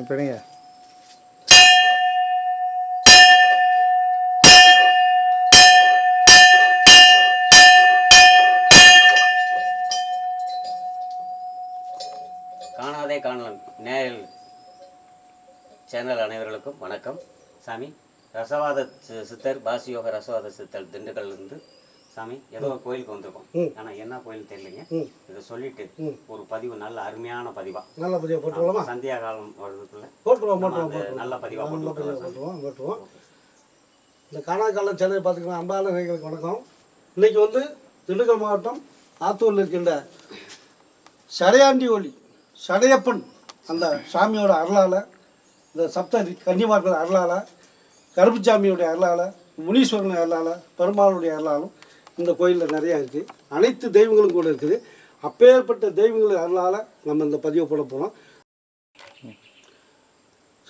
இப்படிங்க காணாதே காணலாம் நேயல் சேனல் அனைவர்களுக்கும் வணக்கம். சாமி, ரசவாத சித்தர் பாசியோக ரசவாத சித்தர் திண்டுக்கல்லிருந்து சாமி ஏதோ ஒரு கோயிலுக்கு வந்திருக்கோம். ஆனால் என்ன கோயில் தெரியலைங்க. இதை சொல்லிட்டு ஒரு பதிவு நல்ல அருமையான பதிவா நல்ல பதிவாக போட்டுருவோமா? சந்தியா காலம் வர்றதுக்குள்ள போட்டுருவோம் நல்ல பதிவாக போட்டுருவோம். இந்த காணாக்காலம் சேனலை பார்த்துக்கலாம். அன்பான நேயர்களுக்கு வணக்கம். இன்றைக்கி வந்து திண்டுக்கல் மாவட்டம் ஆத்தூரில் இருக்கின்ற சடையாண்டி ஒளி சடையப்பன் அந்த சாமியோட அருளால், இந்த சப்த கன்னிமார்கள் அருளால், கருப்புச்சாமியோடைய அருளால், முனீஸ்வரன் அருளால், பெருமாளுடைய அருளாலும் இந்த கோயிலில் நிறையா இருக்குது. அனைத்து தெய்வங்களும் கூட இருக்குது. அப்பேற்பட்ட தெய்வங்கள் அருளால் நம்ம இந்த பதிவை போட போகிறோம்.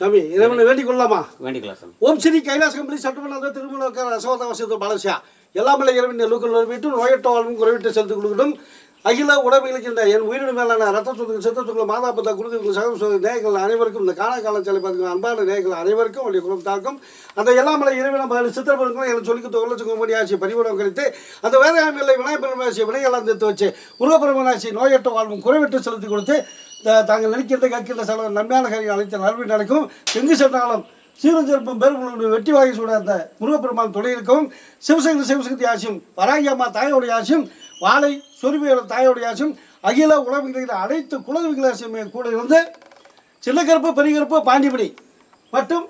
சாமி, இறைவனை வேண்டிக் கொள்ளலாமா? வேண்டிக்கலாம் சாமி. ஓம் ஸ்ரீ கைலாச கம்பளி சட்டமன்ற திருமண ரசவாத வசதி பாலசியா எல்லாமல்ல இறைவன் லூக்கல் வீட்டு நோயற்ற வாழ்வும் குறைவிட்டு செலுத்திக் கொடுக்கணும். அகில உடமைகளுக்கின்ற என் உயிரின் மேலான ரத்த சொத்துக்கள் சித்த சொத்துக்கள் மாதாபத்தா குருதிகள் சகல நேயர்கள் அனைவருக்கும் இந்த காணாக்காலம் சிலை பார்த்துக்கணும். அன்பான நேயர்கள் அனைவருக்கும் அவருடைய குடும்பத்தாருக்கும் அந்த எல்லாமலை இறைவன சித்திரப்பருக்கும் எனக்கு சொல்லி தொழிலுக்கு ஆட்சி பரிவடம் கழித்து அந்த வேதாமில்லை விநாயகபெருமாசி வினையெல்லாம் தீர்த்து வச்சு முருகப்பெருமானாட்சி நோயற்ற வாழ்வும் குறைவிட்டு செலுத்தி கொடுத்து தாங்கள் நினைக்கின்ற கற்கின்ற சில நன்மையான காரியம் அழைத்த நல்வி நடக்கும். எங்கு சென்றாலும் சீரும் சிறப்பும் பெருமளுடைய வெற்றி வாங்கி சூட அந்த முருகப்பெருமான் துணை இருக்கவும் சிவசக்தி ஆசியும் பராகியம்மா தாயோடைய ஆசியும் வாழை சொருபியோட தாயோடைய ஆசியும் அகில உலகில் அனைத்து குலவிகளாசியுமே கூட இருந்து சின்னக்கருப்பு பெரியகருப்பு பாண்டிபடி மற்றும்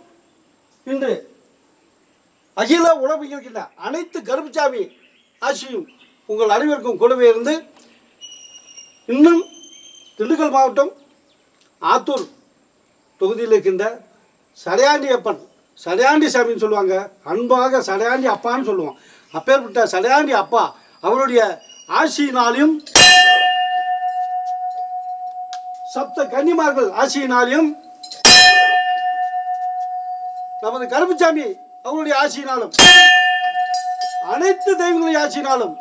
இன்று அகில உலகில் அனைத்து கருப்புச்சாமி ஆசியும் உங்கள் அனைவருக்கும் கூடவே இருந்து இன்னும் திண்டுக்கல் மாவட்டம் ஆத்தூர் தொகுதியில் இருக்கின்ற சடையாண்டி அப்பன், சடையாண்டி சாமின்னு சொல்லுவாங்க, அன்பாக சடையாண்டி அப்பான்னு சொல்லுவோம். அப்பேற்பட்ட சடையாண்டி அப்பா அவருடைய ஆசியினாலையும் சப்த கன்னிமார்கள் ஆசியினாலையும் நமது கருப்புச்சாமி அவருடைய ஆசியினாலும் அனைத்து தெய்வங்களுடைய ஆசியினாலும்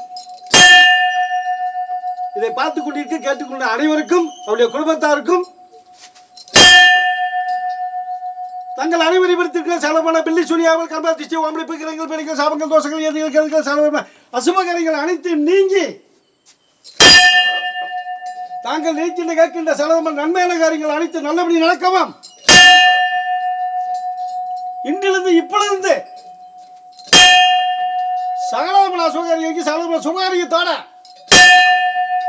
இதை பார்த்து கொண்டிருக்க கேட்டுக்கொண்ட அனைவருக்கும் அவருடைய குடும்பத்தாருக்கும் தங்கள் அனைவரை விடுத்திருக்கிற செலவான பில்லி சுனியாமல் கர்மா திஷ்டி ஓமனை பிக்கிறங்கள் பெருங்கள் சாபங்கள் தோஷங்கள் எதிர்கள் கருங்கள் செலவான அசுபகரைகள் அனைத்தும் நீங்கி தாங்கள் நினைக்கின்ற கேட்கின்ற செலவமான நன்மையான காரியங்கள் அனைத்து நல்லபடி நடக்கவும் இன்றிலிருந்து இப்பொழுது சகலமான அசுகாரிக்கு சகலமான சுகாரியத்தோட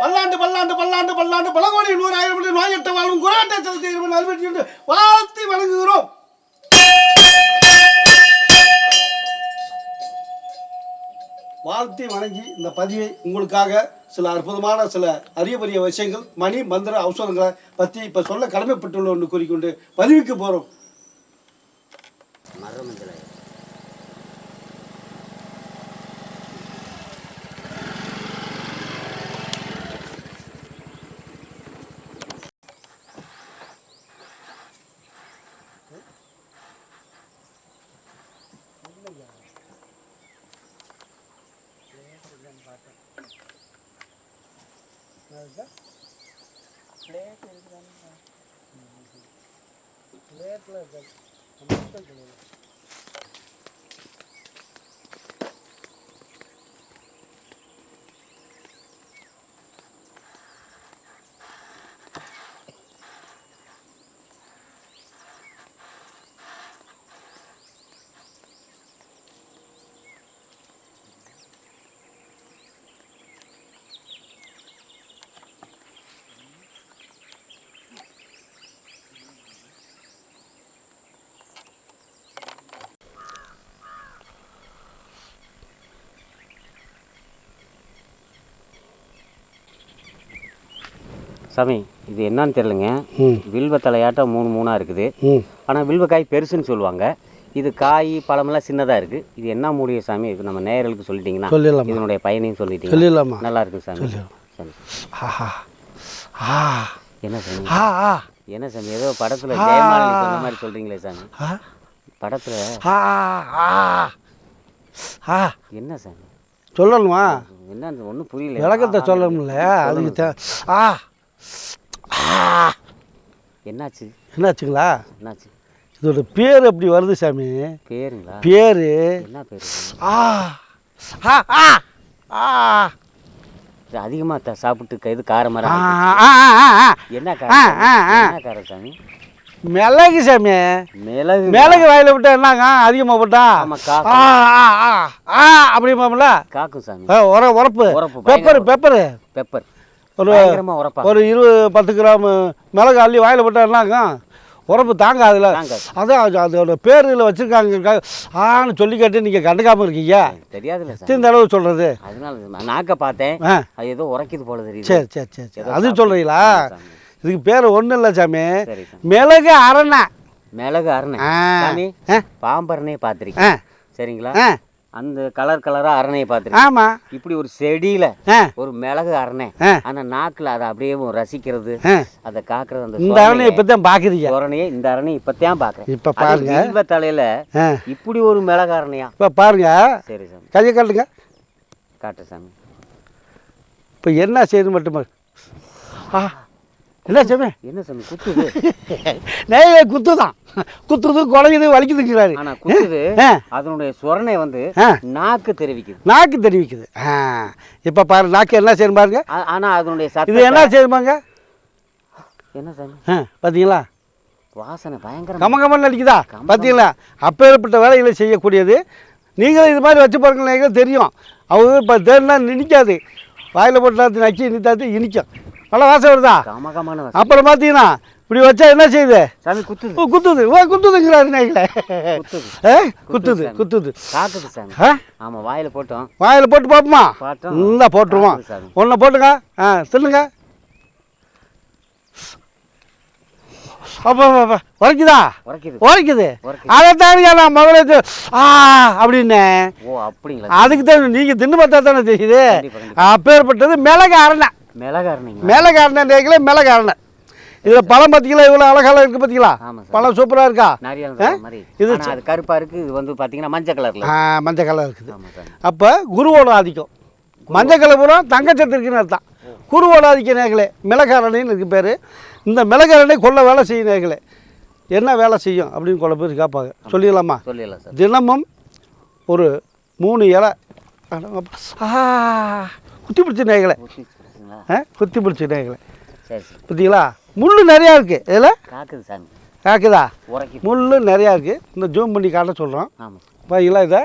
பல்லாண்டு பல்லாண்டு பல்லாண்டு பல்லாண்டு பல கோடி 100,000 நோயற்ற வாழும் குராட்டை செலுத்தி நல்வெற்றி என்று வாழ்த்தி வழங்குகிறோம். வாழ்த்தி வணங்கி இந்த பதிவை உங்களுக்காக சில அற்புதமான சில அரிய விஷயங்கள் மணி மந்திர ஔஷதங்களை பற்றி இப்போ சொல்ல கடமைப்பட்டுள்ள ஒன்று கூறிக்கொண்டு பதிவுக்கு போகிறோம். சாமி, இது என்னன்னு தெரியலங்க. வில்வ தலையாட்டம் 3 இருக்குது. ஆனால் வில்வக்காய் பெருசுன்னு சொல்லுவாங்க. இது காய் பழமெல்லாம் சின்னதாக இருக்குது. இது என்ன மூலிகை சாமி? இது நம்ம நேயர்களுக்கு சொல்லிட்டீங்கன்னா இதனுடைய பயனையும் சொல்லிட்டீங்கன்னா நல்லா இருக்கு சாமி. என்ன சாமி ஆ ஆ என்ன சாமி ஏதோ படத்தில் ஜெயமாலினி சொன்ன மாதிரி சொல்கிறீங்களே சாமி ஆ படத்தில் ஆ ஆ ஆ என்ன சாமி சொல்லணுமா? என்ன ஒன்றும் புரியல விளக்கத்தை சொல்லணும்ல அதுக்கு ஆ ஆ என்னாச்சு என்னாச்சுங்களா? என்னாச்சு இதோட பேர் அப்படி வருது சாமி. பேருங்களா? பேர் என்ன பேர்? ஆ ஆ ஆ ஆ அதிகமாக சாப்பிட்டு இது காரமாக என்ன காரம் என்ன காரம் சாமி? மிளகு சாமி. மிளகு மிளகு வாயில் விட்டா என்னங்க அதிகமாக போட்டா ஆ ஆ ஆ ஆ அப்படிமாம்ல காக்கும் சாமி. உரப்பு உரப்பு பெப்பரு பெப்பரு பெப்பர் ஒரு உரப்பா ஒரு 10 கிராம் மிளகு அள்ளி வாயில் விட்டா என்னங்க உரப்பு தாங்க அதில். அதான் அதோட பேரில் வச்சுருக்காங்க ஆன்னு சொல்லி கேட்டு நீங்கள் கண்டுக்காமல் இருக்கீங்க. தெரியாதுல்ல சார் இந்த அளவு சொல்கிறது. அதனால நாக்க பார்த்தேன் அது ஏதோ உரைக்குது போல தெரியுது. சரி சரி சரி சரி அது சொல்கிறீங்களா? இதுக்கு பேர் ஒன்றும் இல்லை சாமி. சரி மிளகு அரணை. மிளகு அரணை சாமி. பாம்பரணையை பார்த்துருக்கேன் சரிங்களா? அந்த கலர் கலராக அரணையை பார்த்துருக்கேன். ஆமாம். இப்படி ஒரு செடியில் ஒரு மிளகு அரணை அந்த நாக்கில் அதை அப்படியே ரசிக்கிறது அதை காக்குறது. அந்த இந்த அரணையை இப்போ தான் பார்க்குறீங்க. சொரணையை இந்த அரணையை இப்போ தான் பார்க்குறேன். இப்போ பாருங்க இன்ப தலையில் இப்படி ஒரு மிளகு அரணையா? இப்போ பாருங்க. சரி சாமி கையை காட்டுங்க. காட்டு சாமி. இப்போ என்ன செய்யணும் மட்டுமா? ஆ என்ன சாமி? என்ன சாமி குத்துது? நெய்வே குத்துதான். குத்துது குறையுது வலிக்குதுங்கிறாரு. ஆனால் குத்துது அதனுடைய சொரணை நாக்கு தெரிவிக்குது. நாக்கு தெரிவிக்குது. இப்போ பாரு நாக்கு என்ன செய்யணும் பாருங்க. ஆனால் அதனுடைய இது என்ன செய்யுமாங்க? என்ன சாமி பார்த்தீங்களா? வாசனை பயங்கர கமகமன்னு அடிக்குதா? பார்த்தீங்களா? அப்பேற்பட்ட வேலைகளை செய்யக்கூடியது. நீங்களும் இது மாதிரி வச்சு பாருங்க தெரியும். அவங்க இப்போ தேடினா நிற்காது. வாயில் போட்டு நக்கி நிற்காது இனிக்கும். நல்லா வாசம் வருதா? அப்புறம் பார்த்தீங்கன்னா இப்படி வச்சா என்ன செய்யுது? சாமி குத்துது குத்துது குத்துதுங்கிறாரு நாய்களை. குத்துது குத்துது காக்குது சாமி. ஆமாம் வாயில் போட்டோம். வாயில் போட்டு பார்ப்போமா? இந்த போட்டுருவோம். ஒன்றை போட்டுங்க. சொல்லுங்க. அப்போ உரைக்குதா? உரைக்குது. அதைத்தானுங்க நான் முதல்ல அப்படின்னு. அதுக்கு தான் நீங்கள் தின்னு பார்த்தா தானே தெரியுது. அப்பேற்பட்டது மிளகு அரணை. மிளகு அரணை மிளகு அரணை. இதில் பழம் பார்த்தீங்களா? இவ்வளோ அழகாக இருக்குது பார்த்தீங்களா? பழம் சூப்பராக இருக்கா? இது கருப்பாக இருக்குது. இது பார்த்தீங்கன்னா மஞ்சள் கலரில் மஞ்சள் கலர் இருக்குது. அப்போ குருவோட ஆதிக்கம். மஞ்சள் கலர் பூரா தங்கச்சத்து இருக்குன்னு அர்த்தம். குருவோட ஆதிக்க நேர்களே மிளகு அரணைன்னு இதுக்கு பேர். இந்த மிளகு அரணை கொள்ள வேலை செய்யும் நேர்களே. என்ன வேலை செய்யும் அப்படின்னு கொள்ள பேர் கேட்பாங்க. சொல்லிடலாமா? சொல்லிடலாம் சார். தினமும் ஒரு 3 இலை குத்தி பிடிச்ச நேர்களை குத்தி பிடிச்ச நேர்களை பார்த்தீங்களா? முள் நிறையா இருக்குது. இதில் காக்குது சாமி. காக்குதா? முள் நிறையா இருக்குது. இந்த ஜூம் பண்ணி காட்ட சொல்கிறோம். பார்த்தீங்களா? இதை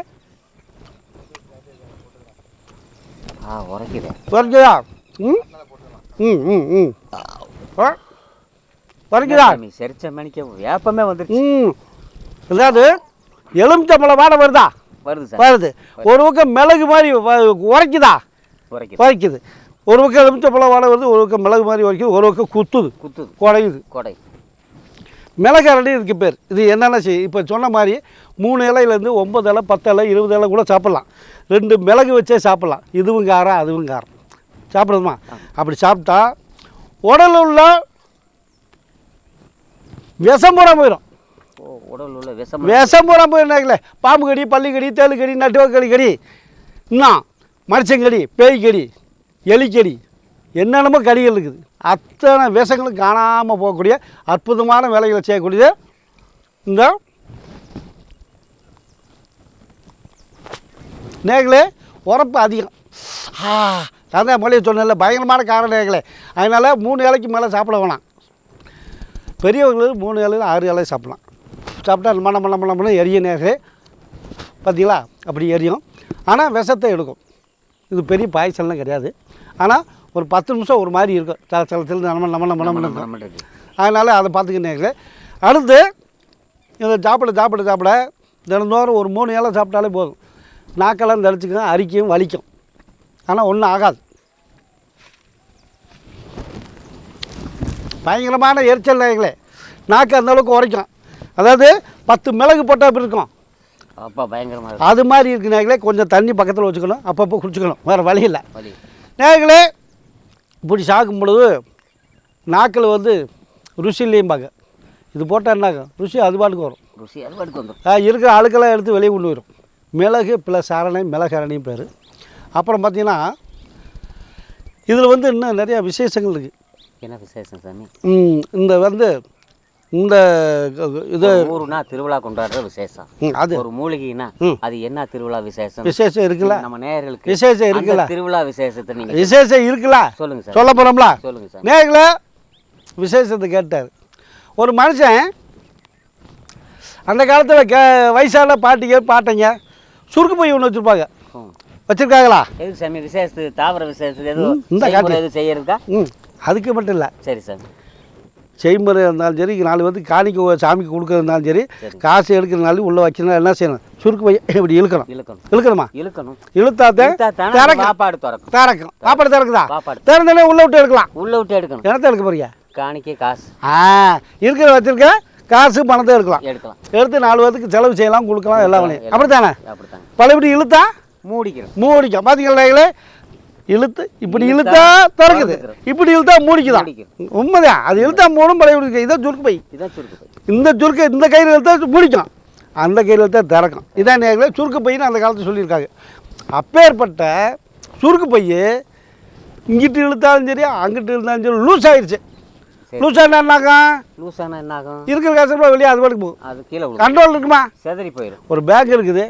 உரைக்குதா? ம் ம் ம் ம் உரைக்குதா? செரிச்ச மணிக்கு வேப்பமே வந்துருச்சு. அதாவது எலுமிச்சம்பழம் வாடை வருதா? வருது. ஒரு பக்கம் மிளகு மாதிரி உரைக்குதா? உரைக்குது. ஒரு பக்கம் எலுமிச்சம்பழம் வாடை வருது. ஒரு பக்கம் மிளகு மாதிரி உரைக்குது. ஒரு பக்கம் குத்துது குடையுது. மிளகு அரண்டை இதுக்கு பேர். இது என்னென்ன செய்யும்? இப்போ சொன்ன மாதிரி 3 இலையிலேருந்து 9 இலை 10 இலை 20 இலை கூட சாப்பிட்லாம். 2 மிளகு வச்சே சாப்பிட்லாம். இதுவும் காரம் அதுவும் காரம் சாப்பிடுமா? அப்படி சாப்பிட்டா உடல் உள்ள விஷம் பூரா போயிடும். விஷம் பூரா போயிடுனாங்களே. பாம்பு கடி, பள்ளிக்கடி, தேளுக்கடி, நட்டுவக்கடி கடி, இன்னும் மனுஷங்கடி, பேய்க்கடி, எலிக்கடி, என்னென்னமோ கடிகள் இருக்குது. அத்தனை விஷங்களும் காணாமல் போகக்கூடிய அற்புதமான வேலைகளை செய்யக்கூடியது இந்த நேர்களே. உரப்பு அதிகம். அதான் மொழியை சொன்னல பயங்கரமான கார நேர்களே. அதனால் 3 இலைக்கு மேலே சாப்பிட வேணாம். பெரியவங்களுக்கு 3 இலையில் 6 இலை சாப்பிட்லாம். சாப்பிட்டா மண்ண எரிய நேர்களே. பார்த்தீங்களா? அப்படி எரியும். ஆனால் விஷத்தை எடுக்கும். இது பெரிய பாய்ச்சல்லாம் கிடையாது. ஆனால் ஒரு 10 நிமிஷம் ஒரு மாதிரி இருக்கும். சில நம்ம அதனால் அதை பார்த்துக்கினேங்களே. அடுத்து இதை சாப்பிட தினந்தோறும் ஒரு 3 இலை சாப்பிட்டாலே போதும். நாக்கெல்லாம் தெளிச்சிக்கும், அரிக்கும், வலிக்கும். ஆனால் ஒன்றும் ஆகாது. பயங்கரமான எரிச்சல் நேர்களே. நாக்கு அந்தளவுக்கு உரைக்கும். அதாவது 10 மிளகு போட்டால் அப்படி இருக்கும். அப்போ பயங்கரமாக அது மாதிரி இருக்கு நேர்களே. கொஞ்சம் தண்ணி பக்கத்தில் வச்சுக்கணும். அப்பப்போ குடிச்சுக்கணும். வேறு வழி இல்லை நேர்களே. இப்படி சாக்கும் பொழுது நாக்கில் வந்து ருசி இல்லையும்பாங்க. இது போட்டால் என்னாகும், ருசி அது பாட்டுக்கு வரும். ருசி அது பாட்டுக்கு வந்துடும். இருக்கிற அழுக்கெல்லாம் எடுத்து வெளியே கொண்டு வரும். மிளகு ப்ளஸ் அரணை, மிளகரணியும் பேர். அப்புறம் பார்த்திங்கன்னா இதில் வந்து இன்னும் நிறையா விசேஷங்கள் இருக்குது. என்ன விசேஷம் சாமி? இந்த வந்து இந்த இது ஊருனா திருவிழா கொண்டாடுற விசேஷம். அது ஒரு மூலிகைனா அது என்ன திருவிழா விசேஷம்? விசேஷம் இருக்குல்ல நம்ம நேயர்களுக்கு. விசேஷம் இருக்குல்ல, திருவிழா விசேஷத்தை நீங்க விசேஷம் இருக்குல்ல சொல்லுங்க சார். சொல்ல போகிறோம்ல, சொல்லுங்க சார். நேயர்களே விசேஷத்தை கேட்டார். ஒரு மனுஷன் அந்த காலத்தில் வயசான பாட்டிங்க சுருக்கு பை ஒன்று வச்சுருப்பாங்க. வச்சுருக்காங்களா? எது சாமி விசேஷத்து தாவர விசேஷத்து எதுவும் செய்யறதுக்கா? அதுக்கு மட்டும் இல்லை. சரி சார். செய்முறை இருந்தாலும் சரி, 4 பேருக்கு காணிக்க சாமிக்கு கொடுக்குறதுனாலும் சரி, காசு எடுக்கிறதுனாலும் உள்ளே வச்சுனா என்ன செய்யணும், சுருக்கு பையை இப்படி இழுக்கணுமா? இழுத்தாதான் சாப்பாடு திறக்கும். சாப்பாடு திறக்குதா? திறந்தாலே உள்ளே விட்டு எடுக்கலாம். என்னத்தை எடுக்க போறியா? காணிக்கை காசு. இருக்கிற வச்சிருக்க காசு பணத்தை எடுக்கலாம். எடுத்து 4 பேருக்கு செலவு செய்யலாம், கொடுக்கலாம், எல்லாம் பண்ணி. அப்படித்தானே? பழையபடி இழுத்தா மூடிக்கும். பார்த்தீங்களா? இழுத்து இப்படி இழுத்தா திறக்குது, இப்படி இழுத்தா மூடிக்குதான். உண்மைதான். அது இழுத்தா மூடும், பழைய இதான் சுருக்கு பை. இந்த சுருக்கு இந்த கையில் இழுத்தா மூடிக்கும், அந்த கையில் இழுத்தா திறக்கும். இதான் நேர்களே சுருக்கு பையன்னு அந்த காலத்தில் சொல்லியிருக்காங்க. அப்பேற்பட்ட சுருக்கு பையை இங்கிட்டு இழுத்தாலும் சரி, அங்கிட்டு இழுத்தாலும் சரி லூஸ் ஆயிடுச்சு. லூஸானா என்னாகும்? இருக்கிற காசு வெளியே அது பாட்டுக்கு போகும். அது கீழே கண்ட்ரோல் இருக்குமா? செதறி போயிடும். ஒரு பேங்க் இருக்குது,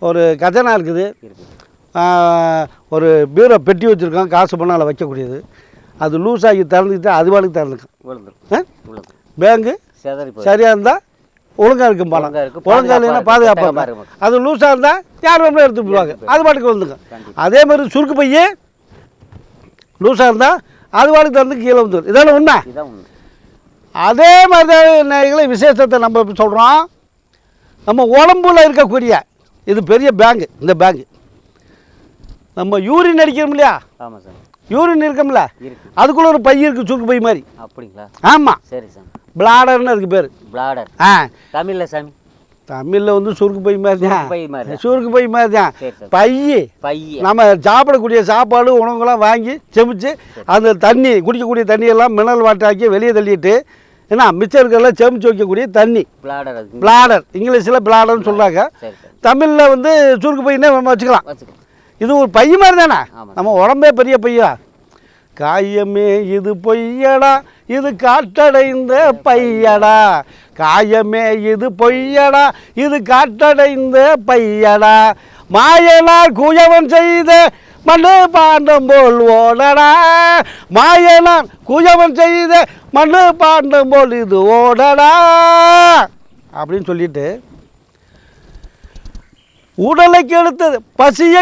ஒரு கஜனா இருக்குது, ஒரு பீரோ பெட்டி வச்சுருக்கோம், காசு பண்ணால் வைக்கக்கூடியது. அது லூஸ் ஆகி திறந்துக்கிட்டு அது பாட்டுக்கு திறந்துக்கும். பேங்கு சரியாக இருந்தால் ஒழுங்காக இருக்கும், பணம் ஒழுங்காக இல்லைன்னா பாதுகாப்பாக. அது லூஸாக இருந்தால் யார் வேணும் எடுத்து போடுவாங்க, அது பாட்டுக்கு வந்துக்கும். அதே மாதிரி சுருக்கு பையே லூஸாக இருந்தால் அது பாட்டுக்கு திறந்து கீழே வந்துடும். இதெல்லாம் உண்மை. அதே மாதிரி தான் விசேஷத்தை நம்ம சொல்கிறோம். நம்ம உடம்புல இருக்கக்கூடிய இது பெரிய பேங்கு. இந்த பேங்கு நம்ம யூரின் அடிக்கிறோம் இல்லையா? ஆமாம் சார். யூரின் இருக்கோம்ல, அதுக்குள்ள ஒரு பை இருக்குது, சுருக்கு பை மாதிரி. அப்படிங்களா? ஆமாம். சரி சார். பிளாடர்னு அதுக்கு பேர். பிளாடர். தமிழில் சாமி? தமிழில் வந்து சுருக்கு பை மாதிரி தான். சுருக்கு பை மாதிரி தான். பை நம்ம சாப்பிடக்கூடிய சாப்பாடு உணவுகளாம் வாங்கி செமிச்சு அந்த தண்ணி குடிக்கக்கூடிய தண்ணியெல்லாம் மினரல் வாட்டர் ஆக்கி வெளியே தள்ளிட்டு ஏன்னா மிச்சம் இருக்கிறதெல்லாம் செமிச்சு வைக்கக்கூடிய தண்ணி பிளாடர். இங்கிலீஷில் பிளாடர்னு சொல்கிறாங்க. தமிழில் வந்து சுருக்கு பையனே நம்ம வச்சுக்கலாம். இது ஒரு பை மாதிரி தானே, நம்ம உடம்பே பெரிய பையா. காயமே இது பொய்யடா, இது காற்றடைந்த பையடா. காயமே இது பொய்யடா, இது காற்றடைந்த பையடா. மாயனார் குயவன் செய்த மண்ணு பாண்டம் போல் ஓடடா. மாயனார் குயவன் செய்த மண்ணு பாண்டம் போல் இது ஓடடா அப்படின்னு சொல்லிட்டு உடலை கெடுத்தது பசியை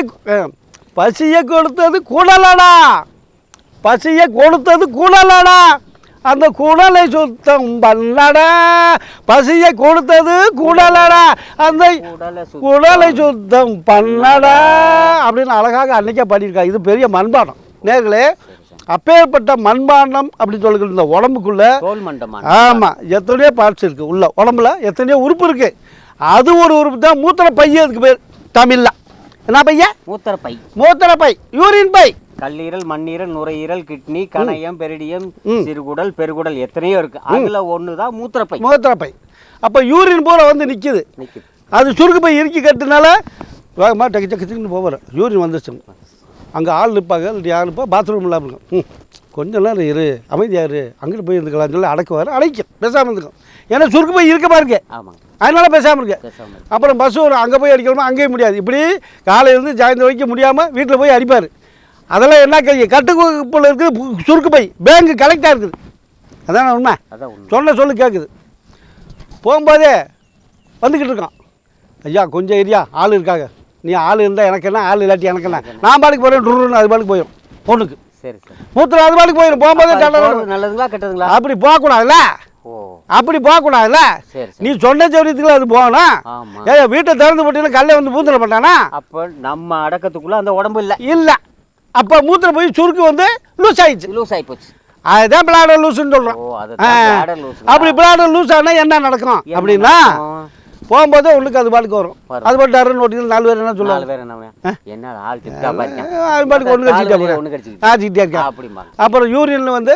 கொடுத்தது குடலடா. பசியை கொடுத்தது குடலடா. அந்த குடலை சுத்தம் பண்ணடா. பசியை கொடுத்தது குடலடா, அந்த குடலை சுத்தம் பண்ணடா அப்படின்னு அழகாக அன்னைக்கே பண்ணியிருக்காங்க. இது பெரிய மண்பானம் நேர்களே. அப்பேற்பட்ட மண்பாண்டம் அப்படின்னு சொல்லிக்கிட்டு இந்த உடம்புக்குள்ள ஆமாம் எத்தனையோ பார்ட்ஸ் இருக்குது. உள்ள உடம்புல எத்தனையோ உறுப்பு இருக்குது. அது ஒரு உறுப்பு தான் மூத்திர பை. அதுக்கு பேர் தமிழ்ல என்ன பைய? மூத்திர பை, யூரின் பை. கல்லீரல், மண்ணீரல், நுரையீரல், கிட்னி, கணையம், பெரிடியம், சிறுகுடல், பெருகுடல் எத்தனையோ இருக்கு. அதுல ஒண்ணுதான் மூத்திர பை. அப்ப யூரின் பூரா வந்து நிக்குது. அது சுருக்கு பை இறுக்கி கட்டுனால வேகமாக டக்கு டக்குன்னு போவார். யூரின் வந்துச்சு. அங்கே ஆள் நிற்பாங்க, இல்லை யார் நிற்பா, பாத்ரூம் இல்லாமல் இருக்கும். கொஞ்சம் நேரம் இரு, அமைதியாக இரு, அங்கிட்டு போய் இருந்துக்கலாம்னு சொல்லி அடைக்கும், பேசாமல் இருந்துக்கும். ஏன்னா சுருக்கு போய் இருக்க பாருங்க, அதனால பேசாமல் இருக்கு. அப்புறம் பஸ் ஒரு அங்கே போய் அடிக்கணுமா, அங்கேயும் முடியாது. இப்படி காலையிலேருந்து சாயந்தரம் வைக்க முடியாமல் வீட்டில் போய் அடிப்பார். அதெல்லாம் என்ன கை கட்டுக்குள்ள இருக்குது சுருக்கு பை. பேங்கு கலெக்டாக இருக்குது. அதான் உண்மை. சொல்லு கேட்குது. போகும்போதே வந்துக்கிட்டு இருக்கான், ஐயா கொஞ்சம் ஏரியா ஆள் இருக்காங்க, நீ ஆள் இருந்தால் எனக்கு என்ன, ஆள் இல்லாட்டி எனக்கு என்ன, நான் பாட்டுக்கு போகிறேன் ட்ருன்னு அது பாட்டுக்கு போயிடும். பொண்ணுக்கு சரி சரி மூத்திரம் அது பாட்டுக்கு போயிடும். போகும்போது நல்லதுங்களா கெட்டதுங்களா? அப்படி போகக்கூடாதுல்ல, அப்படி போகக்கூடாதுல்ல. நீ சொன்ன சௌரியத்துக்குள்ள அது போகணும். ஏன் வீட்டை திறந்து போட்டீங்கன்னா கல்லை வந்து மூத்திர பண்ணானா? அப்போ நம்ம அடக்கத்துக்குள்ள அந்த உடம்பு இல்லை. அப்போ மூத்திர போய் சுருக்கு வந்து லூஸ் ஆகி போச்சு. அதுதான் பிளாடர் லூஸ்ன்னு சொல்கிறோம். அப்படி பிளாடர் லூஸ் ஆனால் என்ன நடக்கும் அப்படின்னா, போகும்போது ஒன்றுக்கு அது பாட்டுக்கு வரும். அது பாட்டு அருன்னு ஓட்டிட்டு 4 பேர் என்ன சொல்லுவாங்க, 4 பேர் என்ன ஆள் திட்டா பாருங்க, அது பாட்டுக்கு ஒன்று கடிச்சிக்கிட்டே இருக்கேன். அப்படிம்பாங்க. அப்புறம் யூரின் வந்து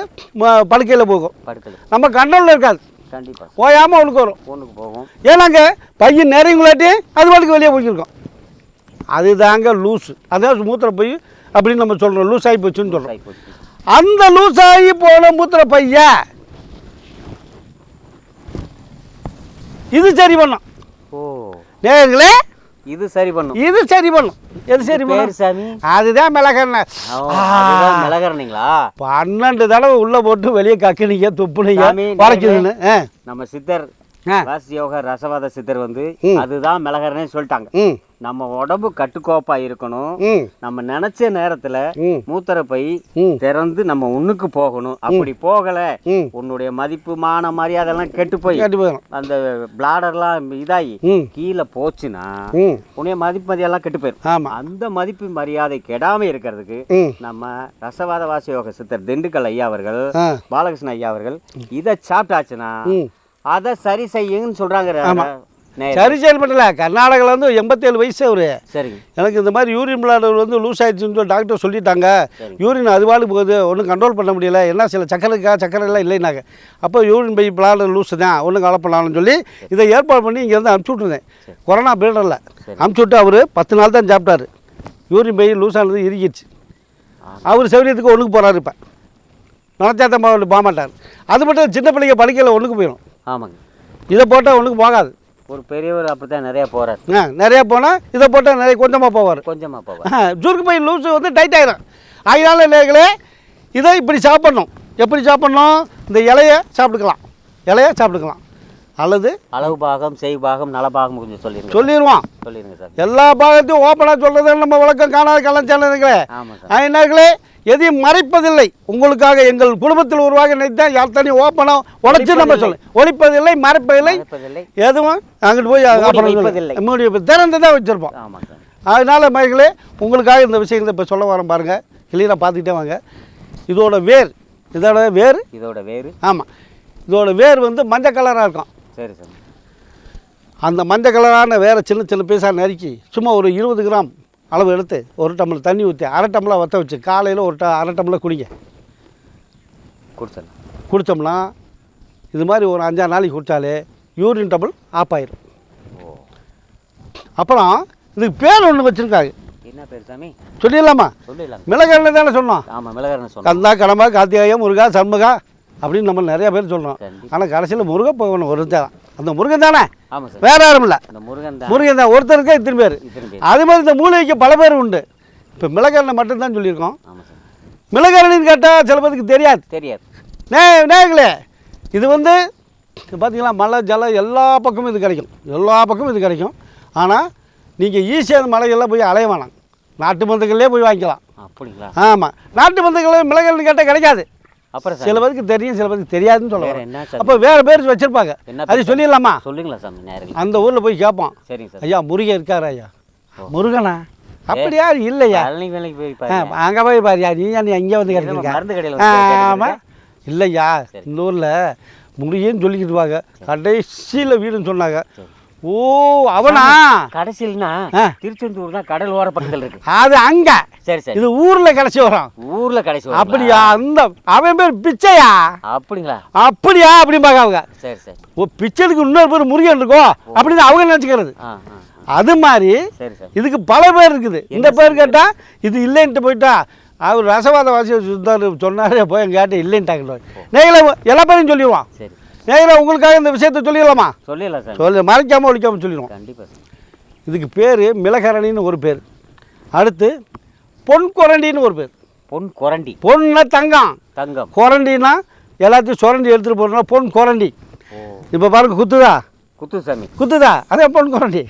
படுக்கையில் போகும், படுக்கல நம்ம கண்ட்ரோலில் இருக்காது, கண்டிப்பாக போயாமல் ஒன்றுக்கு வரும். ஒன்றுக்கு போகும். ஏன்னாங்க பையன் நிறையங்களாட்டி அது பாட்டுக்கு வெளியே போய்க்கிருக்கோம். அதுதாங்க லூஸு. அதாவது மூத்திர பை அப்படின்னு நம்ம சொல்கிறோம், லூஸ் ஆகி போச்சுன்னு சொல்கிறோம். அந்த லூஸ் ஆகி போன மூத்திர பைய இது சரி பண்ணும். ஓ நேர்களே, இது சரி பண்ணும். இது சரி பண்ணும். எது சரி பண்ணும் சாமி? அதுதான் மிளகெண்ணெய். மிளகெண்ணீங்களா? 12 தடவை உள்ள போட்டு வெளியே கக்கினீங்க, துப்புனீங்க, வரைக்குதுன்னு நம்ம சித்தர் வாசி யோக ரசவாத சித்தர் வந்து அதுதான் மிளகெண்ணெய் சொல்லிட்டாங்க. நம்ம உடம்பு கட்டுக்கோப்பா இருக்கணும், நம்ம நினைச்ச நேரத்துல மூத்திர பை திறந்து நம்ம உன்னுக்கு போகணும். அப்படி போகல உன்னுடைய மதிப்பு மான மரியாதை எல்லாம் கெட்டு போய் அந்த பிளாடர்லாம் இதாகி கீழே போச்சுன்னா உன்னைய மதிப்பு மரியாதை கெட்டு போயிடும். அந்த மதிப்பு மரியாதை கெடாம இருக்கிறதுக்கு நம்ம ரசவாத வாசி யோக சித்தர் திண்டுக்கல் ஐயா அவர்கள், பாலகிருஷ்ண ஐயா அவர்கள் இதை சாப்பிட்டாச்சுன்னா அதை சரி செய்யுங்கன்னு சொல்றாங்க. சரி செயல்படல. கர்நாடகாவில் வந்து 87 வயசு அவரு. சரிங்க. எனக்கு இந்த மாதிரி யூரின் பிளாடர் வந்து லூஸ் ஆயிடுச்சுன்னு சொல்லி டாக்டர் சொல்லிட்டாங்க. யூரின் அதுவாளுக்கு போகுது, ஒன்றும் கண்ட்ரோல் பண்ண முடியல, என்ன சில சக்கரை எல்லாம் இல்லைனாங்க. அப்போ யூரின் பை பிளாடர் லூஸ் தான், ஒன்றும் கலப்படலாம்னு சொல்லி இதை ஏற்பாடு பண்ணி இங்கேருந்து அனுப்பிச்சி விட்ருந்தேன். கொரோனா பீரியடில் அனுப்பிச்சி விட்டு அவர் 10 நாள் தான் சாப்பிட்டாரு. யூரின் பை லூஸ் ஆனது இறுகிடுச்சு. அவர் சௌரியத்துக்கு ஒன்றுக்கு போகிறாரு. இப்போ நினச்சாத்தான் போக மாட்டார். அது மட்டும் சின்ன பிள்ளைங்க படிக்கல ஒன்றுக்கு போயிடும். ஆமாங்க. இதை போட்டால் ஒன்றுக்கு போகாது. ஒரு பெரியவர் அப்படித்தான் நிறையா போகிறார். நிறையா போனால் இதை போட்டால் நிறைய கொஞ்சமாக போவார். சுருக்கு பை லூஸு வந்து டைட் ஆகிடும். அதனால இல்லைங்களே இதை இப்படி சாப்பிட்ணும். எப்படி சாப்பிட்ணும்? இந்த இலையை சாப்பிட்டுக்கலாம். அல்லது அளவு பாகம், செய் பாகம், நல பாகம் கொஞ்சம் சொல்லிடுவோம். சார். எல்லா பாகத்தையும் ஓப்பனாக சொல்கிறது நம்ம விளக்கம் காணாத கலாச்சாரங்களே. அதனாலே எதையும் மறைப்பதில்லை. உங்களுக்காக எங்கள் குடும்பத்தில் உருவாக நினைத்தான் யார்த்தனையும் ஓப்பனாக உழைச்சி நம்ம சொல்ல ஒழிப்பதில்லை, மறைப்பதில்லை, எதுவும் அங்கிட்டு போய் திறந்து தான் வச்சுருப்போம். அதனால் மகளே உங்களுக்காக இந்த விஷயங்களை இப்போ சொல்ல வரோம் பாருங்கள், கிளியராக பார்த்துக்கிட்டே வாங்க. இதோட வேர் ஆமாம், இதோட வேர் வந்து மஞ்சள் கலராக இருக்கும். சரி சார். அந்த மஞ்சள் கலரான வேற சின்ன சின்ன பீஸாக நறுக்கி சும்மா ஒரு 20 கிராம் அளவு எடுத்து 1 டம்ளர் தண்ணி ஊற்றி 1/2 டம்ளர் வற்ற வச்சு காலையில் 1/2 டம்ளர் குடித்தோம்னா இது மாதிரி ஒரு 5-6 நாளைக்கு குடித்தாலே யூரின் டபுள் ஆஃப் ஆயிடும். அப்புறம் இதுக்கு பேர் ஒன்று வச்சுருக்காங்க. என்ன பேர் சாமி? சொல்லிடலாமா? மிளகெண்ணெய் தானே சொன்னோம். கந்தா, கடம்பா, கார்த்திகாயா, முருகா, சண்முகா அப்படின்னு நம்ம நிறைய பேர் சொல்கிறோம். ஆனால் கடைசியில் முருகன் போகணும் ஒரு தான். அந்த முருகன் தானே, வேற யாரும் இல்லை, முருகன் தான். ஒருத்தருக்கு இத்தனை பேர். அது மாதிரி இந்த மூலிகைக்கு பல பேர் உண்டு. இப்போ மிளகெண்ணெய் மட்டும்தான் சொல்லியிருக்கோம். மிளகெண்ணெய்னு கேட்டால் சில பேருக்கு தெரியாது. நேர்களே, இது வந்து பார்த்தீங்களா மலை ஜலம் எல்லா பக்கமும் இது கிடைக்கும். ஆனால் நீங்கள் ஈஸியாக அந்த மலைகள்லாம் போய் அலைய வேணாம், நாட்டு மருந்துகளே போய் வாங்கிக்கலாம். அப்படிங்களா? ஆமாம், நாட்டு மருந்துகள் மிளகெண்ணெய் கேட்டால் கிடைக்காது. அப்புறம் சில பேருக்கு தெரியும், சில பேருக்கு தெரியாதுன்னு சொல்லுவாங்க. அப்போ வேறு பேர் வச்சுருப்பாங்க, அது சொல்லிடலாமா? சொல்லுங்களா சாமி? அந்த ஊரில் போய் கேட்போம், சரிங்க சார், ஐயா முருகன் இருக்காரு, ஐயா முருகனா? அப்படியா? இல்லையா, அங்கே போய் பாரியா, நீ இங்கே வந்து கிடைச்சிருக்கா? ஆமாம், இல்லையா இந்த ஊரில் முருகன்னு சொல்லிக்கிட்டு வாங்க. கடைசியில் வீடுன்னு சொன்னாங்க. ஓ, அவனா? கடைசியில்னா திருச்செந்தூர் தான், கடல் ஓர பக்கத்தில் இருக்கு. அது அங்க. சரி சரி. இது ஊர்ல கடைசி வரும். ஊர்ல கடைசி வரும். அப்படியா? அந்த அவன் பேர் பிச்சையா? அப்படிங்களா? அப்படியா? அப்படிம்பாங்க அவங்க. சரி சரி. ஓ, பிச்சைக்கு இன்னொரு பேர் முருகன் இருக்கும் அப்படின்னு அவங்க நினைச்சுக்கிறது. அது மாதிரி இதுக்கு பல பேர் இருக்குது. இந்த பேர் கேட்டா இது இல்லைன்ட்டு போயிட்டா அவர் ரசவாத வாசி சொன்னாரு, போய் எங்க கேட்ட இல்லைன்ட்டாங்க. நீங்களே எல்லா பேரையும் சொல்லிடுவான். சரி, நேரா உங்களுக்காக இந்த விஷயத்தை சொல்லிடலாமா? சொல்லிடலாம் சார். சொல்லி மறைக்காமல் ஒழிக்காமல் சொல்லிடுவோம். கண்டிப்பாக சார். இதுக்கு பேர் மிளகரணின்னு ஒரு பேர். அடுத்து பொன் குரண்டின்னு ஒரு பேர். பொண்ணு தங்கம். குரண்டின்னா எல்லாத்தையும் சுரண்டி எடுத்துகிட்டு போகிறோம்னா பொன் குரண்டி. இப்போ பாருங்க, குத்துதா? அதே பொன் குரண்டி.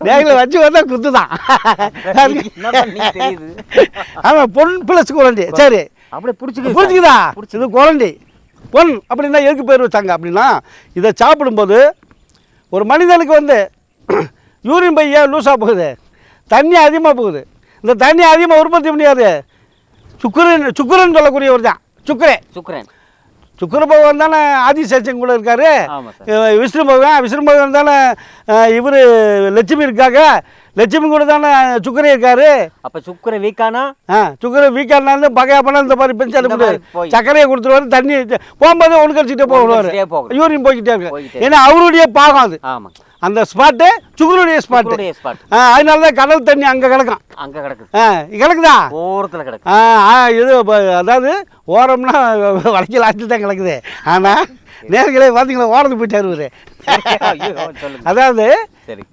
நேரில் வச்சு வந்தா குத்துதான். ஆமாம், பொன் பிளஸ் குரண்டி. சரி, அப்படியே பிடிச்சிக்குதா? இது குரண்டி. பொன் அப்படின்னா எதுக்கு பேர் வச்சாங்க அப்படின்னா, இதை சாப்பிடும்போது ஒரு மனிதனுக்கு வந்து யூரின் பைய லூஸாக போகுது, தண்ணி அதிகமாக போகுது. இந்த தண்ணி அதிகமாக உற்பத்தி முடியாது. சுக்கரன் சொல்லக்கூடிய ஒரு தான் சுக்கிர பகவான் தானே ஆதிசேஷன் கூட இருக்காரு. ஆமாம் சார். விஷ்ணு பகவான் தானே இவர் லட்சுமி இருக்காங்க. லட்சுமி கூட தானே சுக்கரே இருக்காரு. அப்போ சுக்கிர வீக்கானா? சுக்கர வீக்கானா பகையா பண்ண இந்த மாதிரி பெஞ்சு சக்கரையை கொடுத்துருவாரு. தண்ணி போகும்போது ஒன்று கழிச்சுட்டே போடுவார். யூரின் போய்கிட்டே இருக்கு. ஏன்னா அவருடைய பாகம் அது. ஆமாம். அந்த ஸ்பாட்டு சுக்கருடைய ஸ்பாட்டு. அதனால தான் கடல் தண்ணி அங்கே கிடக்கும். அங்கே கிடக்குது. கிடக்குதா? ஓரத்தில் கிடக்கு. இது அதாவது ஓரம்னா வளைக்கல் ஆற்றில் தான் கிடக்குது. ஆனால் நேர்களே பார்த்தீங்களா ஓரத்து போயிட்டாரு இவரு. அதாவது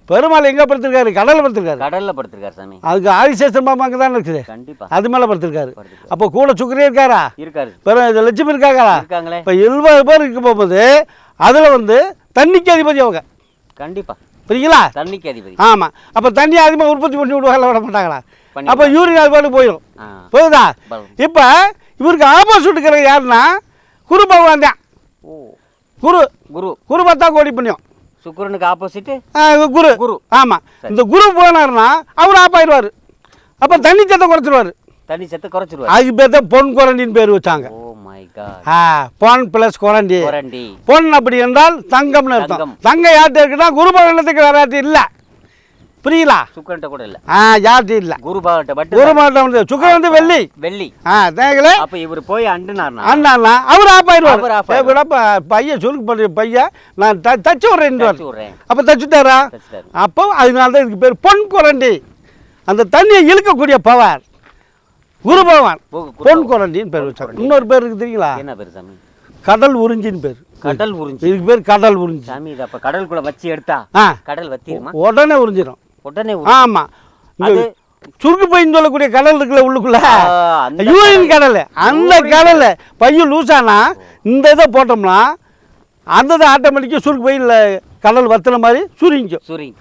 பெருமாள் எங்கே படுத்திருக்காரு? கடலில் படுத்திருக்காரு. கடலில் படுத்திருக்காரு சாமி. அதுக்கு ஆதிசேஷன் மாமா அங்கே தான் இருக்குது. கண்டிப்பாக அது மேலே படுத்திருக்காரு. அப்போ கூட சுக்கரே இருக்காரா? இருக்காரு. லட்சுமி இருக்காங்களா? இருக்காங்களே. இப்போ 70 பேர் இருக்க போகும்போது அதில் வந்து தண்ணிக்கு அதிபதி அவங்க. கண்டிப்பா. புரியுங்களா? தண்ணிக்கு அதிபதி. ஆமாம். அப்போ தண்ணி அதிகமாக உற்பத்தி பண்ணி விடுவாங்க, விட மாட்டாங்களா? அப்போ யூரின் அது பாட்டு போயிடும். போகுதா? இப்போ இவருக்கு ஆப்போசிட் இருக்கிற யாருன்னா குரு பகவான் தான். குரு குரு குரு பார்த்தா கோடி புண்ணியம். சுக்கிரனுக்கு ஆப்போசிட் குரு. குரு. ஆமாம். இந்த குரு போனார்னா அவர் ஆப்பாயிடுவார். அப்போ தண்ணி சத்தம் குறைச்சிடுவார். தண்ணி சத்தம் குறைச்சிடுவார். அதுக்கு பேர் தான் பொன் குரண்டின்னு பேர் வச்சாங்க. Oh my god. பொன் பிளஸ் குரண்டி. பொன் அப்படி என்றால் தங்கம்னு அர்த்தம். தங்கம் யார்கிட்ட இருக்குன்னா குரு பகவானத்துக்கு யார்கிட்ட இல்லை. புரியுங்களா? சுக்கிரன்ட்ட கூட இல்லை. யார்கிட்ட இல்லை. குரு பகவான்ட்ட மட்டும். குரு பகவான்ட்ட வந்து சுக்கிரன் வந்து வெள்ளி. வெள்ளி. தேங்களே. அப்போ இவர் போய் அண்டுனார்னா அவர் ஆப்பாயிடுவார். பையன் சுருக்கு பண்ண பையன் நான் தச்சு விட்றேன். அப்போ தச்சுட்டாரா? அப்போ அதனால தான் இதுக்கு பேர் பொன் குரண்டி. அந்த தண்ணியை இழுக்கக்கூடிய பவர் குரு பகவான். பொன் குரண்டின்னு பேர் வச்சாங்க. இன்னொரு பேர் இருக்கு தெரியுங்களா? என்ன பேர் சாமி? கடல் உறிஞ்சின்னு பேர். கடல் உறிஞ்சி. இதுக்கு பேர் கடல் உறிஞ்சி சாமி. இது அப்போ கடலுக்குள்ள வச்சு எடுத்தா கடல் வத்திடுமா? உடனே உறிஞ்சிடும். உடனே. ஆமாம். சுருக்கு பையன் சொல்லக்கூடிய கடல் இருக்குல்ல உள்ளுக்குள்ள யூரின் கடல். அந்த கடல் பையன் லூஸானா இந்த இதை போட்டோம்னா அந்த இதை ஆட்டோமேட்டிக்காக சுருக்கு பையில் கடல் வத்துன மாதிரி சுருங்கிக்கும்.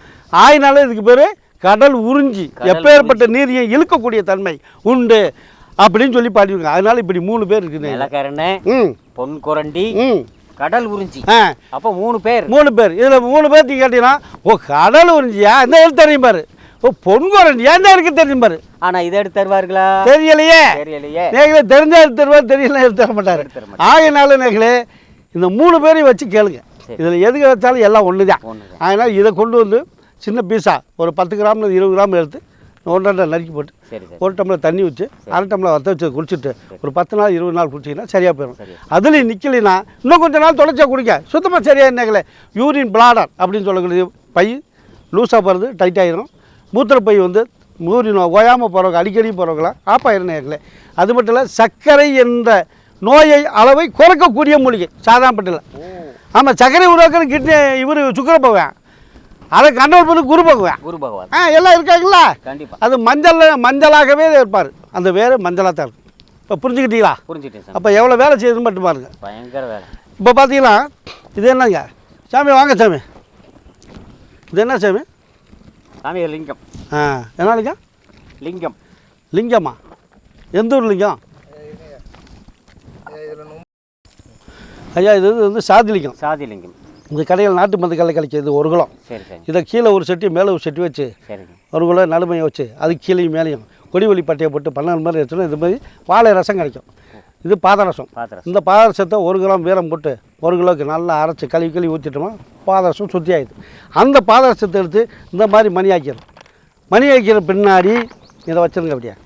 ஆயினால இதுக்கு பேர் கடல் உறிஞ்சி. எப்பேற்பட்ட நீரையை இழுக்கக்கூடிய தன்மை உண்டு அப்படின்னு சொல்லி பாடிருக்காங்க. அதனால இப்படி 3 பேர் இருக்குது. பொன் குரண்டி, கடல் உறிஞ்சி. அப்போ 3 பேர். இதில் 3 பேர்த்து கேட்டீங்கன்னா கடல் உறிஞ்சியா இந்த எழுத்து தெரியும் பாரு. பொன் குரண்டியா இந்த இருக்கு தெரியும் பாரு. ஆனா இதை எடுத்து தருவார்களா? தெரியலையே. நேர்களே தெரிஞ்சா எடுத்து தருவார், தெரியல எடுத்து தர மாட்டாரு. ஆகையினால நேர்களே இந்த 3 பேரையும் வச்சு கேளுங்க. இதில் எதுக்கு வச்சாலும் எல்லாம் ஒன்று தான். அதனால் இதை கொண்டு வந்து சின்ன பீஸா ஒரு 10 கிராம் 20 கிராம் எடுத்து 1 நறுக்கி போட்டு 1 டம்ளர் தண்ணி வச்சு 1/2 டம்ளர் வற்ற வச்சு குடிச்சிட்டு ஒரு 10 நாள் 20 நாள் குடிச்சிங்கன்னா சரியாக போயிடும். அதுலேயும் நிற்கலைன்னா இன்னும் கொஞ்சம் நாள் தொலைச்சா குடிக்க சுத்தமாக சரியாக என்னங்களே. யூரின் பிளாடர் அப்படின்னு சொல்லக்கூடிய பை லூஸாக போகிறது டைட் ஆகிடும். மூத்திர பை வந்து யூரின் ஓயாமல் போகிறவங்க அடிக்கடி போகிறவங்களாம் ஆப்பாயிரும் நேர்களே. அது மட்டும் இல்லை சர்க்கரை என்ற நோயை அளவை குறைக்கக்கூடிய மூலிகை சாதாரணப்பட்டில். ஆமாம். சர்க்கரை உருவாக்குற கிட்னி இவர் சுக்கிர பகவான். அதை கண்ட்ரோல் பண்ணி குரு பகவான். எல்லாம் இருக்காங்களா? கண்டிப்பாக. அது மஞ்சளாகவே இருப்பார். அந்த வேறு மஞ்சளாக தான் இருக்கும். இப்போ புரிஞ்சுக்கிட்டீங்களா? புரிஞ்சுக்கிட்டேன். அப்போ எவ்வளோ வேலை செய்யுதுன்னு மட்டும் பாருங்க. பயங்கர வேலை. இப்போ பார்த்தீங்களா இது என்னங்க சாமி? வாங்க சாமி. இது என்ன சாமி? சாமி லிங்கம். என்ன லிங்கம்? லிங்கம். லிங்கம்மா? எந்த ஊர் லிங்கம் ஐயா? இது வந்து சாதிலிங்கம். சாதிலிங்கம். இந்த கடையில் நாட்டு மருந்து கடலை கிடைக்கிது 1 கிலோ. இதை கீழே ஒரு செட்டி மேலே ஒரு செட்டி வச்சு 1 கிலோ நடுமையை வச்சு அது கீழே மேலேயும் கொடி ஒலி பட்டையை போட்டு 12 மாதிரி எடுத்துனா இது மாதிரி வாழை ரசம் கிடைக்கும். இது பாதரசம். இந்த பாதரசத்தை 1 கிராம் வீரம் போட்டு 1 கிலோவுக்கு நல்லா அரைச்சி கழுவி ஊற்றிட்டோமா பாதரசம் சுத்தி ஆகிடுது. அந்த பாதரசத்தை எடுத்து இந்த மாதிரி மணி ஆக்கிற பின்னாடி இதை வச்சுருங்க. அப்படியே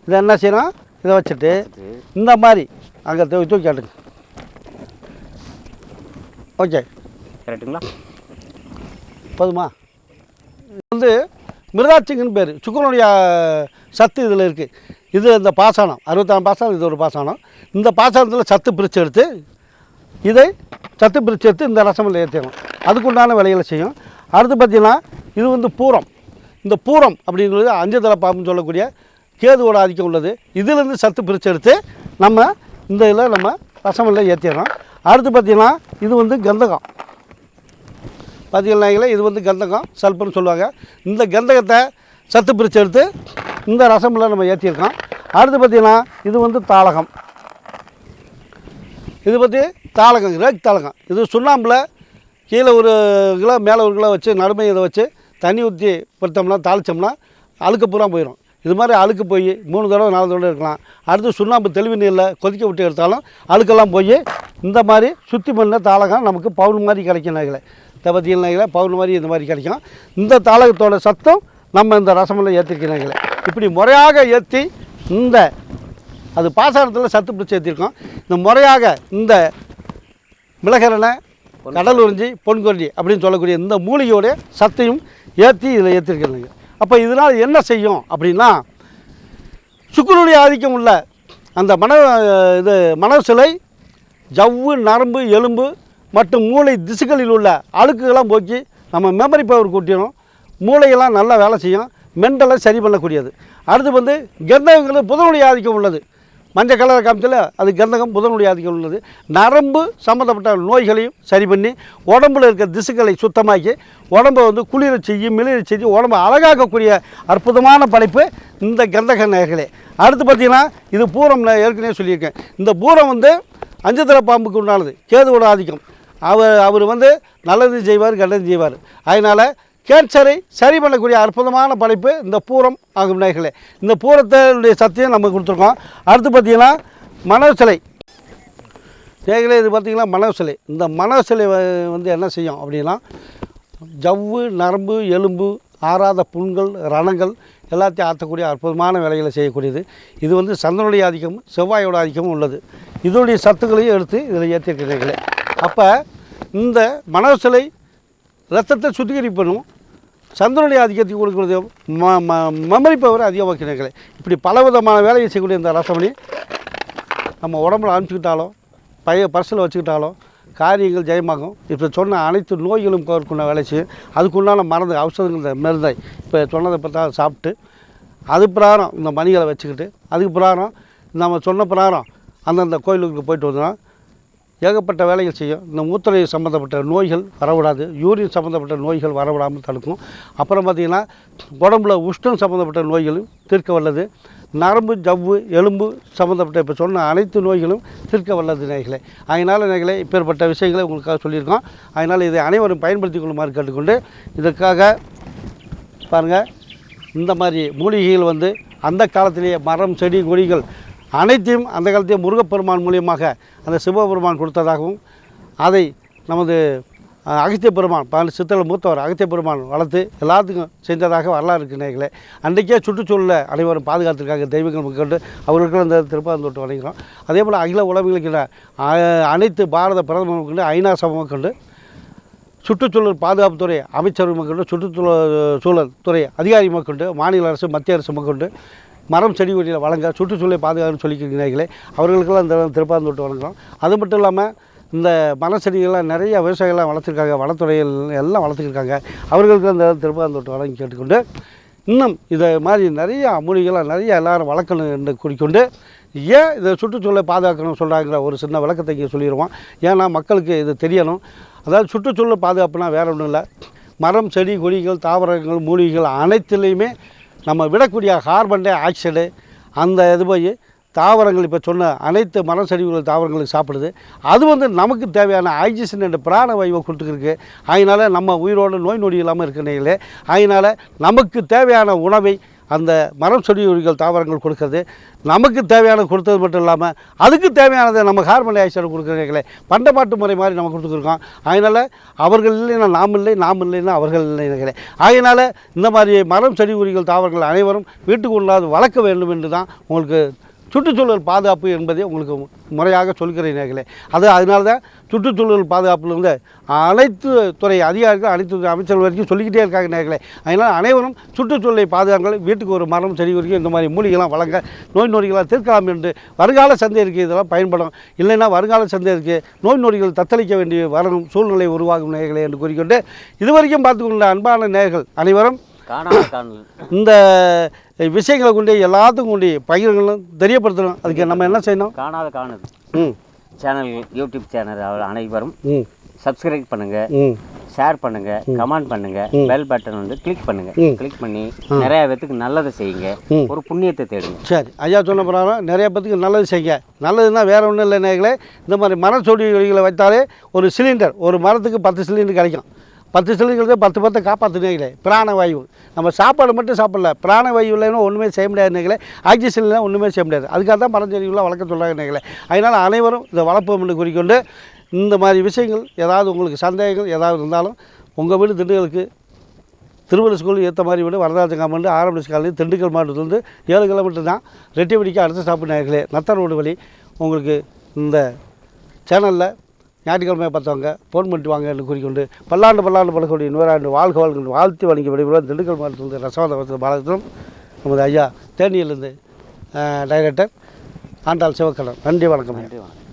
இதை என்ன செய்யணும்? இதை வச்சுட்டு இந்த மாதிரி அங்கே தூக்கி காட்டுங்க. ஓகே கரெக்டுங்களா? போதுமா? வந்து மிருதாட்சிங்கன்னு பேர். சுக்கரனுடைய சத்து இதில் இருக்குது. இது இந்த பாசானம் 66 பாசானம். இது ஒரு பாசானம். இந்த பாசானத்தில் சத்து பிரித்து எடுத்து இந்த ரசமில் ஏற்றிடணும். அதுக்குண்டான வேலைகளை செய்யும். அடுத்து பார்த்திங்கன்னா இது வந்து பூரம். இந்த பூரம் அப்படிங்கிறது 5 தலை பாம்புன்னு சொல்லக்கூடிய கேதுவோட ஆதிக்கம் உள்ளது. இதிலேருந்து சத்து பிரித்து எடுத்து நம்ம இந்த இதில் நம்ம ரசமில் ஏற்றிடணும். அடுத்து பார்த்திங்கன்னா இது வந்து கந்தகம். பார்த்தீங்கன்னா இது வந்து கந்தகம் சல்பர்னு சொல்லுவாங்க. இந்த கந்தகத்தை சத்து பிரித்து எடுத்து இந்த ரசமில் நம்ம ஏற்றிருக்கோம். அடுத்து பார்த்திங்கன்னா இது வந்து தாளகம். இது பற்றி தாளகம் ரேக் தாளகம். இது சுண்ணாம்பில் கீழே 1 கிலோ மேலே 1 கிலோ வச்சு நடுமை இதை வச்சு தண்ணி ஊற்றி படுத்தோம்னா தாளித்தோம்னா அழுக்கு பூரா போயிடும். இது மாதிரி அழுக்கு போய் 3 தடவை 4 தடவை இருக்கலாம். அடுத்து சுண்ணாம்பு தெளிவு நீரில் கொதிக்க விட்டு எடுத்தாலும் அழுக்கெல்லாம் போய் இந்த மாதிரி சுத்தி பண்ண தாளகம் நமக்கு பவுன் மாதிரி கிடைக்கும் நேர்களே. இதை பற்றிய நேர்களே பவுன் மாதிரி இந்த மாதிரி கிடைக்கும். இந்த தாளகத்தோட சத்தம் நம்ம இந்த ரசமெல்லாம் ஏற்றிருக்கிறீங்களே. இப்படி முறையாக ஏற்றி இந்த அது பாசாரத்தில் சத்து பிடிச்சி ஏற்றிருக்கோம். இந்த முறையாக இந்த மிளகரணை, கடல் உறிஞ்சி, பொன்கொல்லி அப்படின்னு சொல்லக்கூடிய இந்த மூலிகையோடைய சத்தையும் ஏற்றி இதில் ஏற்றிருக்கிறாங்க. அப்போ இதனால் என்ன செய்யும் அப்படின்னா, சுக்கிரனுடைய ஆதிக்கம் உள்ள அந்த மனசிலை, ஜவ்வு, நரம்பு, எலும்பு மற்றும் மூளை திசுக்களில் உள்ள அழுக்குகள்லாம் போக்கி நம்ம மெமரி பவர் கூட்டிடும். மூளையெல்லாம் நல்லா வேலை செய்யும். மென்டலை சரி பண்ணக்கூடியது. அடுத்து கந்தகங்கள் புதனுடைய ஆதிக்கம் உள்ளது. மஞ்சள் கலர் காமிச்சல அது கந்தகம், புதனுடைய ஆதிக்கம் உள்ளது. நரம்பு சம்மந்தப்பட்ட நோய்களையும் சரி பண்ணி உடம்புல இருக்க திசுக்களை சுத்தமாக்கி உடம்பை குளிர செய்யும், மிளிர செய்து உடம்பை அழகாக்கக்கூடிய அற்புதமான படைப்பு இந்த கந்தக நேயர்களே. அடுத்து பார்த்திங்கன்னா இது பூரம். நான் ஏற்கனவே சொல்லியிருக்கேன். இந்த பூரம் அஞ்சத்திர பாம்புக்கு உண்டானது. கேதுவோட ஆதிக்கம். அவர் நல்லது செய்வார், கெட்டது செய்வார். அதனால் கேன்சரை சரி பண்ணக்கூடிய அற்புதமான படைப்பு இந்த பூரம் ஆகும் நேயர்களே. இந்த பூரத்தினுடைய சத்தியம் நம்ம கொடுத்துருக்கோம். அடுத்து பார்த்திங்கன்னா மனசிலை நேயர்களே. இது பார்த்திங்கன்னா மனசிலை. இந்த மனசிலை என்ன செய்யும் அப்படின்னா, ஜவ்வு, நரம்பு, எலும்பு, ஆறாத புண்கள், ரணங்கள் எல்லாத்தையும் ஆற்றக்கூடிய அற்புதமான வேலைகளை செய்யக்கூடியது. இது சந்திரனுடைய ஆதிக்கமும் செவ்வாயோட ஆதிக்கமும் உள்ளது. இதனுடைய சத்துக்களையும் எடுத்து இதில் ஏற்றிருக்கிறீர்களே. அப்போ இந்த மனசிலை ரத்தத்தை சுத்திகரிப்பு பண்ணும். சந்திரனுடைய ஆதிக்கத்துக்கு கொடுக்குறது மெமரி பவர் அதிகமாக்கிறீர்களே. இப்படி பலவிதமான வேலையை செய்யக்கூடிய இந்த ரசமணி நம்ம உடம்புல அனுப்பிச்சிக்கிட்டாலும் பர்சில் வச்சுக்கிட்டாலும் காரியங்கள் ஜெயமாகும். இப்போ சொன்ன அனைத்து நோய்களும் போகிறதுக்குள்ள வேலை செய்யும். அதுக்குண்டான ஔஷதங்கள் மருந்தை இப்போ சொன்னதை பார்த்தா சாப்பிட்டு அது பிரகாரம் இந்த மணிகளை வச்சுக்கிட்டு அதுக்கு பிரகாரம் நம்ம சொன்ன பிரகாரம் அந்தந்த கோயிலுக்கு போயிட்டு வந்தோம்னா ஏகப்பட்ட வேலைகள் செய்யும். இந்த மூத்திரை சம்மந்தப்பட்ட நோய்கள் வரவிடாது. யூரின் சம்மந்தப்பட்ட நோய்கள் வரவிடாமல் தடுக்கும். அப்புறம் பார்த்திங்கன்னா உடம்புல உஷ்ணம் சம்மந்தப்பட்ட நோய்களும் தீர்க்க வல்லது. நரம்பு, ஜவ்வு, எலும்பு சம்மந்தப்பட்ட இப்போ சொன்ன அனைத்து நோய்களும் தீர்க்க வல்லது நேயர்களே. அதனால் நேயர்களே இப்பேற்பட்ட விஷயங்களை உங்களுக்காக சொல்லியிருக்கோம். அதனால் இதை அனைவரும் பயன்படுத்தி கொள்ளுமாறு கேட்டுக்கொண்டு, இதற்காக பாருங்கள் இந்த மாதிரி மூலிகைகள் அந்த காலத்திலேயே மரம், செடி, கொடிகள் அனைத்தையும் அந்த காலத்தையும் முருகப்பெருமான் மூலியமாக அந்த சிவபெருமான் கொடுத்ததாகவும் அதை நமது அகத்திய பெருமான் சித்தர்கள் மூத்தவர் அகத்திய பெருமான் வளர்த்து எல்லாத்துக்கும் செஞ்சதாக வரலாறு இருக்கு நேயர்களே. அன்றைக்கே சுற்றுச்சூழலை அனைவரும் பாதுகாத்திருக்காங்க தெய்வங்கள் கொண்டு அவர்களுக்கு அந்த திருப்பாந்தோட்டு வணங்குகிறோம். அதே போல் அகில உலகில் அனைத்து பாரத பிரதமர் கொண்டு ஐநா சபை கொண்டு சுற்றுச்சூழல் பாதுகாப்புத்துறை அமைச்சர் கொண்டு சுற்றுச்சூழல் துறை அதிகாரி கொண்டு மாநில அரசு, மத்திய அரசு கொண்டு மரம், செடி, கொடியில் வழங்க சுற்றுச்சூழலை பாதுகாப்புன்னு சொல்லிக்கிறீங்களே அவர்களுக்கெல்லாம் இந்த திருப்பாந்தோட்டு வழங்குகிறோம். அது மட்டும் இல்லாமல் இந்த மரச்செடிகள்லாம் நிறைய விவசாயிகள்லாம் வளர்த்துருக்காங்க, வனத்துறைகள் எல்லாம் வளர்த்துருக்காங்க. அவர்களுக்கு அந்த திருப்பாந்தோட்டு வழங்கி கேட்டுக்கொண்டு இன்னும் இதை மாதிரி நிறையா மூலிகைலாம் நிறைய எல்லோரும் வளர்க்கணும் என்று கூறிக்கொண்டு, ஏன் இதை சுற்றுச்சூழலை பாதுகாக்கணும்னு சொல்கிறாங்கிற ஒரு சின்ன விளக்கத்தை இங்கே சொல்லிடுவோம். ஏன்னா மக்களுக்கு இது தெரியணும். அதாவது சுற்றுச்சூழல் பாதுகாப்புனா வேறு ஒன்றும் இல்லை. மரம், செடி, கொடிகள், தாவரங்கள், மூலிகைகள் அனைத்துலேயுமே நம்ம விடக்கூடிய கார்பன் டை ஆக்சைடு அந்த போய் தாவரங்கள் இப்போ சொன்ன அனைத்து மரம், செடிகள், தாவரங்களுக்கு சாப்பிடுது. அது நமக்கு தேவையான ஆக்சிஜன் என்ற பிராண வாயுவை கொடுத்துருக்கு. அதனால் நம்ம உயிரோடு நோய் நொடி இல்லாமல் இருக்கிறீங்களே. அதனால் நமக்கு தேவையான உணவை அந்த மரம், செடி, கொடிகள், தாவரங்கள் கொடுக்குறது. நமக்கு தேவையான கொடுத்தது மட்டும் இல்லாமல் அதுக்கு தேவையானதை நம்ம கார்பன் டை ஆக்சைடு கொடுக்குறீங்களே. பண்டமாட்டு முறை மாதிரி நம்ம கொடுத்துருக்கோம். அதனால் அவர்கள் இல்லைன்னா நாம் இல்லை, நாம் இல்லைன்னா அவர்கள் இல்லைங்களே. அதனால் இந்த மாதிரி மரம், செடி, கொடிகள், தாவரங்கள் அனைவரும் வீட்டுக்கு உள்ளாது வளர்க்க வேண்டும் என்று தான் உங்களுக்கு சுற்றுச்சூழல் பாதுகாப்பு என்பதை உங்களுக்கு முறையாக சொல்கிறீர்களே. அதனால தான் சுற்றுச்சூழல் பாதுகாப்பில் அனைத்து துறை அதிகாரிகள், அனைத்து அமைச்சர்கள் வரைக்கும் சொல்லிக்கிட்டே இருக்காங்க நேர்களே. அதனால் அனைவரும் சுற்றுச்சூழலை பாதுகாங்கள். வீட்டுக்கு ஒரு மரம், செடி, வரைக்கும் இந்த மாதிரி மூலிகைலாம் வழங்க நோய் நொடிகளாக தீர்க்கலாம் என்று வருங்கால சந்தை இருக்குது. இதெல்லாம் பயன்படும். இல்லைன்னா வருங்கால சந்தை இருக்குது, நோய் நொடிகள் தத்தளிக்க வேண்டிய வரணும் சூழ்நிலை உருவாகும் நேயர்களே என்று கூறிக்கொண்டு, இதுவரைக்கும் பார்த்துக்கொண்ட அன்பான நேயர்கள் அனைவரும் இந்த விஷயங்களை கொண்டு எல்லாத்துக்கும் கொண்டு பகிர்களும் தெரியப்படுத்தணும். அதுக்கு நம்ம என்ன செய்யணும்? காணுது சேனல், யூடியூப் சேனல் அனைவரும் சப்ஸ்கிரைப் பண்ணுங்க, ஷேர் பண்ணுங்க, கமெண்ட் பண்ணுங்க, பெல் பட்டன் கிளிக் பண்ணுங்க. கிளிக் பண்ணி நிறைய பேத்துக்கு நல்லதை செய்யுங்க, ஒரு புண்ணியத்தை தேடுங்க. சரி, ஐயா சொன்ன பிரகாரம் நிறைய பேத்துக்கு நல்லது செய்யுங்க. நல்லதுன்னா வேற ஒன்றும் இல்லை நேயர்களே. இந்த மாதிரி மர செடிகளை வைத்தாலே ஒரு சிலிண்டர், ஒரு மரத்துக்கு 10 சிலிண்டர் கிடைக்கும். 10 செல்லுங்கிறது 10 காப்பாற்றுனீங்களே. பிராணவாயு நம்ம சாப்பாடு மட்டும் சாப்பிடல, பிராணவாயு இல்லைன்னா ஒன்றுமே செய்ய முடியாதுங்களே. ஆக்சிஜன் இல்லைன்னா ஒன்றுமே செய்ய முடியாது. அதுக்காக தான் மரஞ்செடிகளாக வளர்க்க சொல்கிறாங்கங்களே. அதனால் அனைவரும் இதை வளர்ப்போம் என்று கூறிக்கொண்டு, இந்த மாதிரி விஷயங்கள் ஏதாவது உங்களுக்கு சந்தேகங்கள் ஏதாவது இருந்தாலும் உங்கள் வீடு திண்டுக்கலுக்கு திருவள்ளுவர் ஸ்கூல் ஏற்ற மாதிரி வீடு வரதாஜன் காம்பவுண்டு ஆரம்பிஸ் காலனி திண்டுக்கல் மாவட்டத்திலேருந்து 7 கிலோமீட்டர் தான். ரெட்டிவடிக்கு அடுத்த ஸ்டாப்பு நேர்களே நத்தர் ரோடு வழி. உங்களுக்கு இந்த சேனலில் ஞாயிற்றுக்கிழமை பார்த்தவங்க ஃபோன் பண்ணிட்டு வாங்க என்று கூறிக்கொண்டு பல்லாண்டு பழக்கூடிய 100 ஆண்டு வாழ்க வாழ்த்து வழங்கி விடைபெறுவோம். திண்டுக்கல் மாவட்டத்திலிருந்து ரசவாத பாலத்திலும் நமது ஐயா தேனியிலிருந்து டைரக்டர் ஆண்டாள் சிவக்கலன். நன்றி வணக்கம். நன்றி வணக்கம்.